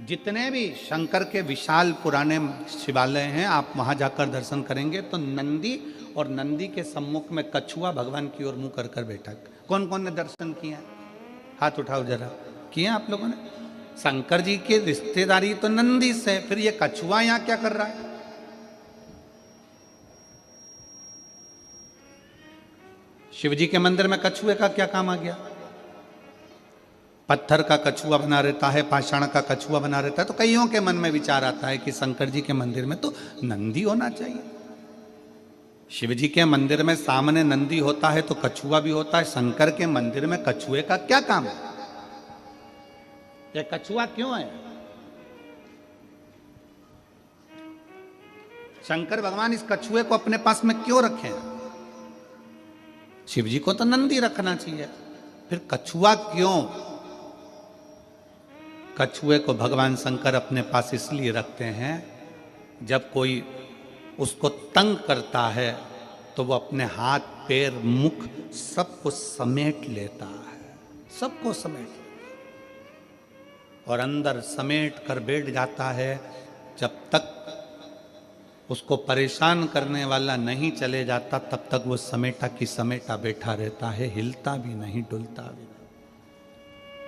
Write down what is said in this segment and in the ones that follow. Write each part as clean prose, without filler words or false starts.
जितने भी शंकर के विशाल पुराने शिवालय हैं, आप वहां जाकर दर्शन करेंगे तो नंदी और नंदी के सम्मुख में कछुआ भगवान की ओर मुंह कर कर बैठा। कौन कौन ने दर्शन किया? हाथ उठाओ जरा। किए आप लोगों ने? शंकर जी की रिश्तेदारी तो नंदी से, फिर ये कछुआ यहां क्या कर रहा है? शिव जी के मंदिर में कछुए का क्या काम आ गया? पत्थर का कछुआ बना रहता है, पाषाण का कछुआ बना रहता है, तो कईयों के मन में विचार आता है कि शंकर जी के मंदिर में तो नंदी होना चाहिए। शिव जी के मंदिर में सामने नंदी होता है तो कछुआ भी होता है, शंकर के मंदिर में कछुए का क्या काम है? यह कछुआ क्यों है? शंकर भगवान इस कछुए को अपने पास में क्यों रखे हैं? शिव जी को तो नंदी रखना चाहिए, फिर कछुआ क्यों? कछुए को भगवान शंकर अपने पास इसलिए रखते हैं, जब कोई उसको तंग करता है तो वो अपने हाथ पैर मुख सबको समेट लेता है, सबको समेट लेता है और अंदर समेट कर बैठ जाता है। जब तक उसको परेशान करने वाला नहीं चले जाता तब तक वो समेटा की समेटा बैठा रहता है, हिलता भी नहीं, डुलता भी नहीं।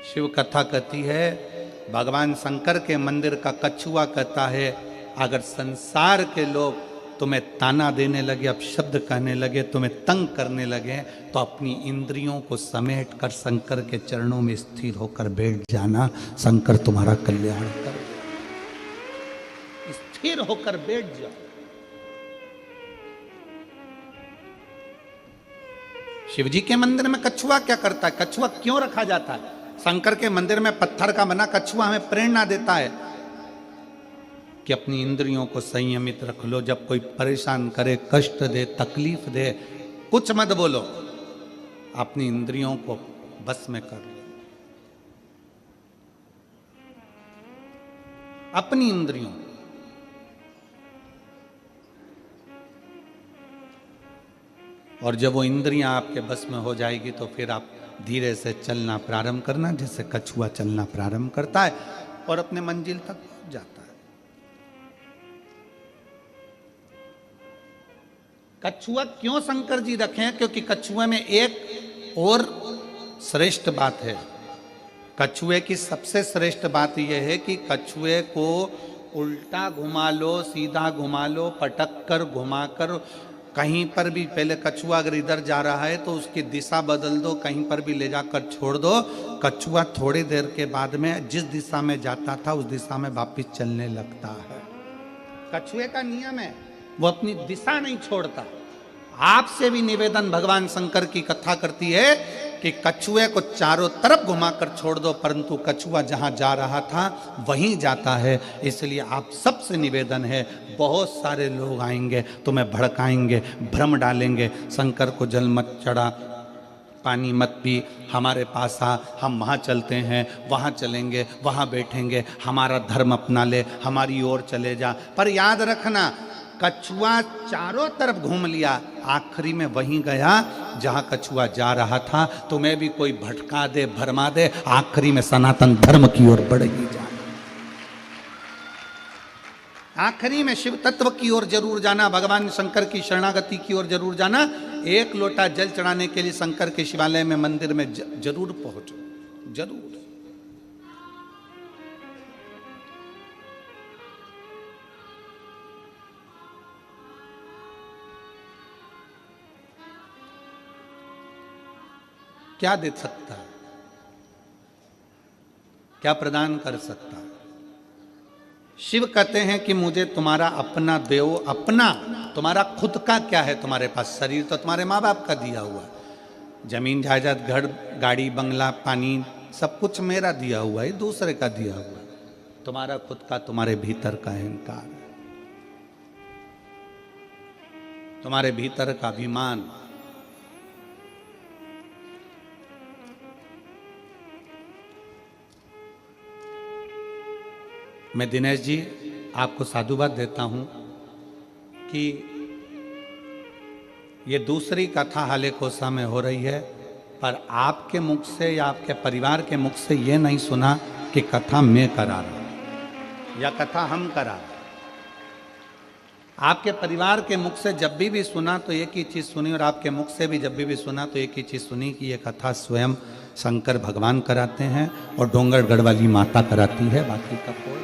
शिव कथा कहती है, भगवान शंकर के मंदिर का कछुआ कहता है, अगर संसार के लोग तुम्हें ताना देने लगे, अपशब्द कहने लगे, तुम्हें तंग करने लगे, तो अपनी इंद्रियों को समेट कर शंकर के चरणों में स्थिर होकर बैठ जाना, शंकर तुम्हारा कल्याण कर। स्थिर होकर बैठ जाओ। शिव जी के मंदिर में कछुआ क्या करता है? कछुआ क्यों रखा जाता है? शंकर के मंदिर में पत्थर का बना कछुआ हमें प्रेरणा देता है कि अपनी इंद्रियों को संयमित रख लो। जब कोई परेशान करे, कष्ट दे, तकलीफ दे, कुछ मत बोलो, अपनी इंद्रियों को बस में कर लो। अपनी इंद्रियों, और जब वो इंद्रियां आपके बस में हो जाएगी तो फिर आप धीरे से चलना प्रारंभ करना, जैसे कछुआ चलना प्रारंभ करता है और अपने मंजिल तक पहुंच जाता है। कछुआ क्यों शंकर जी रखे? क्योंकि कछुए में एक और श्रेष्ठ बात है। कछुए की सबसे श्रेष्ठ बात यह है कि कछुए को उल्टा घुमा लो, सीधा घुमा लो, पटक कर, घुमाकर, कहीं पर भी, पहले कछुआ अगर इधर जा रहा है तो उसकी दिशा बदल दो, कहीं पर भी ले जाकर छोड़ दो, कछुआ थोड़ी देर के बाद में जिस दिशा में जाता था उस दिशा में वापिस चलने लगता है। कछुए का नियम है, वो अपनी दिशा नहीं छोड़ता। आपसे भी निवेदन भगवान शंकर की कथा करती है कि कछुए को चारों तरफ घुमाकर छोड़ दो, परंतु कछुआ जहां जा रहा था वहीं जाता है। इसलिए आप सबसे निवेदन है, बहुत सारे लोग आएंगे, तुम्हें भड़काएंगे, भ्रम डालेंगे, शंकर को जल मत चढ़ा, पानी मत पी, हमारे पास आ, हम वहाँ चलते हैं, वहाँ चलेंगे, वहाँ बैठेंगे, हमारा धर्म अपना ले, हमारी ओर चले जा। पर याद रखना, कछुआ चारों तरफ घूम लिया, आखिरी में वहीं गया जहां कछुआ जा रहा था। तुम्हें भी कोई भटका दे, भरमा दे, आखिरी में सनातन धर्म की ओर बढ़ेगी जाना। आखिरी में शिव तत्व की ओर जरूर जाना, भगवान शंकर की शरणागति की ओर जरूर जाना। एक लोटा जल चढ़ाने के लिए शंकर के शिवालय में, मंदिर में जरूर पहुंचो, जरूर। क्या दे सकता है? क्या प्रदान कर सकता है? शिव कहते हैं कि मुझे तुम्हारा अपना दो, अपना, तुम्हारा खुद का क्या है तुम्हारे पास? शरीर तो तुम्हारे माँ बाप का दिया हुआ, जमीन जायदाद, घर, गाड़ी, बंगला, पानी, सब कुछ मेरा दिया हुआ है, दूसरे का दिया हुआ है। तुम्हारा खुद का, तुम्हारे भीतर का अहंकार, तुम्हारे भीतर का अभिमान। मैं दिनेश जी आपको साधुवाद देता हूं कि ये दूसरी कथा हाले कोसा में हो रही है, पर आपके मुख से या आपके परिवार के मुख से ये नहीं सुना कि कथा मैं करा रहा हूं। या कथा हम करा। आपके परिवार के मुख से जब भी सुना तो एक ही चीज सुनी, और आपके मुख से भी जब भी सुना तो एक ही चीज सुनी कि ये कथा स्वयं शंकर भगवान कराते हैं और डोंगरगढ़ वाली माता कराती है, बाकी का कोई।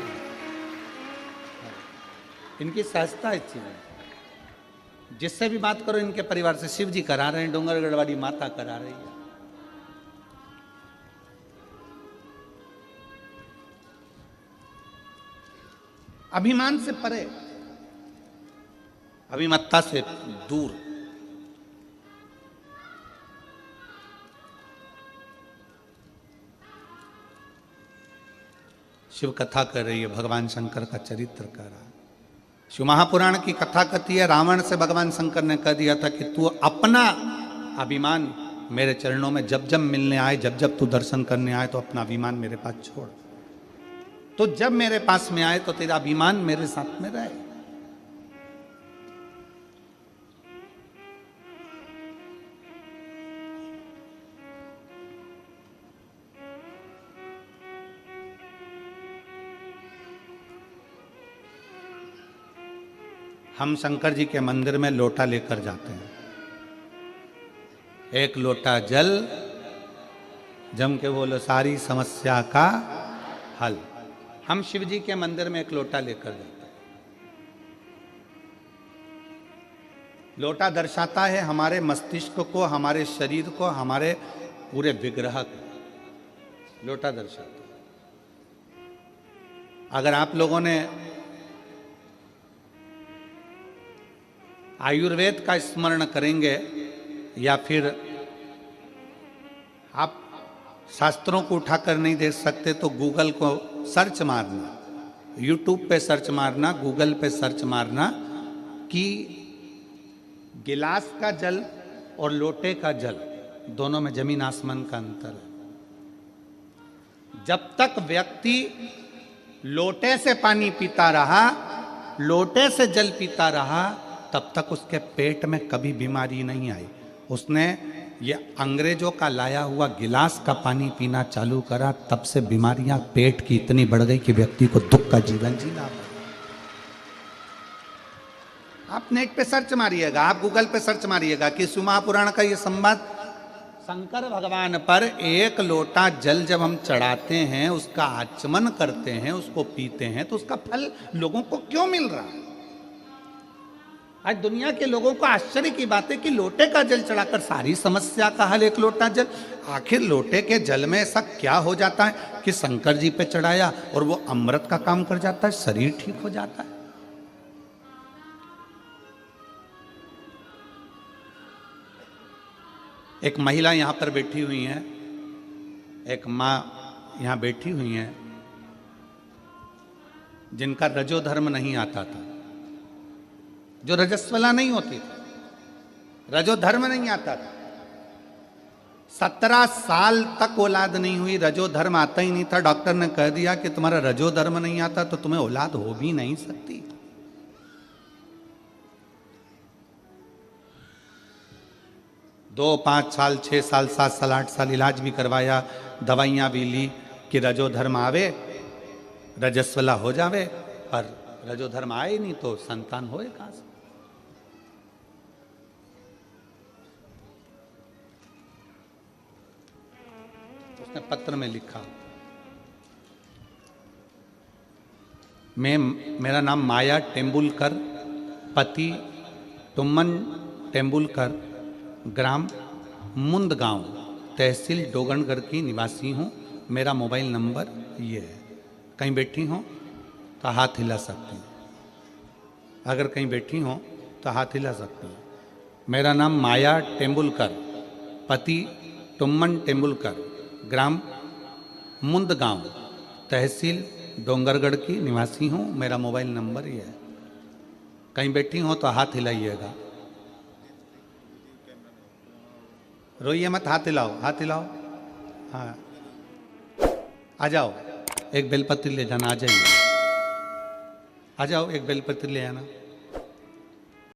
इनकी सहजता इस चीज में, जिससे भी बात करो इनके परिवार से, शिव जी करा रहे हैं, डोंगरगढ़ वाली माता करा रही है। अभिमान से परे, अभिमत्ता से दूर। शिव कथा कर रही है, भगवान शंकर का चरित्र कर रहा है। शिव महापुराण की कथा कहती है, रावण से भगवान शंकर ने कह दिया था कि तू अपना अभिमान मेरे चरणों में जब जब मिलने आए, जब जब तू दर्शन करने आए, तो अपना अभिमान मेरे पास छोड़। तो जब मेरे पास में आए तो तेरा अभिमान मेरे साथ में रहे। हम शंकर जी के मंदिर में लोटा लेकर जाते हैं, एक लोटा जल, जम के बोलो सारी समस्या का हल। हम शिव जी के मंदिर में एक लोटा लेकर जाते हैं। लोटा दर्शाता है हमारे मस्तिष्क को, हमारे शरीर को, हमारे पूरे विग्रह को लोटा दर्शाता है। अगर आप लोगों ने आयुर्वेद का स्मरण करेंगे या फिर आप शास्त्रों को उठाकर नहीं देख सकते तो गूगल को सर्च मारना, यूट्यूब पे सर्च मारना, गूगल पे सर्च मारना कि गिलास का जल और लोटे का जल, दोनों में जमीन आसमान का अंतर है। जब तक व्यक्ति लोटे से पानी पीता रहा, लोटे से जल पीता रहा, तब तक उसके पेट में कभी बीमारी नहीं आई। उसने ये अंग्रेजों का लाया हुआ गिलास का पानी पीना चालू करा, तब से बीमारियां पेट की इतनी बढ़ गई कि व्यक्ति को दुख का जीवन जीना पड़ा। आप नेट पे सर्च मारिएगा, आप गूगल पे सर्च मारिएगा कि शिव महापुराण का ये संवाद, शंकर भगवान पर एक लोटा जल जब हम चढ़ाते हैं, उसका आचमन करते हैं, उसको पीते हैं, तो उसका फल लोगों को क्यों मिल रहा है। आज दुनिया के लोगों को आश्चर्य की बात है कि लोटे का जल चढ़ाकर सारी समस्या का हल, एक लोटा जल। आखिर लोटे के जल में ऐसा क्या हो जाता है कि शंकर जी पे चढ़ाया और वो अमृत का काम कर जाता है, शरीर ठीक हो जाता है। एक महिला यहां पर बैठी हुई है, एक मां यहां बैठी हुई है, जिनका रजोधर्म नहीं आता था, जो रजस्वला नहीं होती थी, रजोधर्म नहीं आता था। 17 साल तक औलाद नहीं हुई, रजोधर्म आता ही नहीं था। डॉक्टर ने कह दिया कि तुम्हारा रजोधर्म नहीं आता तो तुम्हें औलाद हो भी नहीं सकती। दो 5 साल 6 साल 7 साल 8 साल इलाज भी करवाया, दवाइयां भी ली कि रजोधर्म आवे, रजस्वला हो जावे, पर रजोधर्म आए नहीं तो संतान होए कहां से। उसने पत्र में लिखा, मेरा नाम माया टेम्बुलकर, पति टुम्मन टेम्बुलकर, ग्राम मुंदगांव, तहसील डोंगरगढ़ की निवासी हूँ। मेरा मोबाइल नंबर ये है। कहीं बैठी हो तो हाथ हिला सकती हूँ, अगर कहीं बैठी हो तो हाथ हिला सकती हूँ। मेरा नाम माया टेम्बुलकर, पति टुम्मन टेम्बुलकर, ग्राम मुंदगांव, तहसील डोंगरगढ़ की निवासी हूँ। मेरा मोबाइल नंबर ये है। कहीं बैठी हो तो हाथ हिलाइएगा, रोइए मत, हाथ हिलाओ, हाथ हिलाओ। हाँ, आ जाओ, एक बेलपत्र ले जाना, आ जाइए, आ जाओ, एक बेलपत्र ले आना।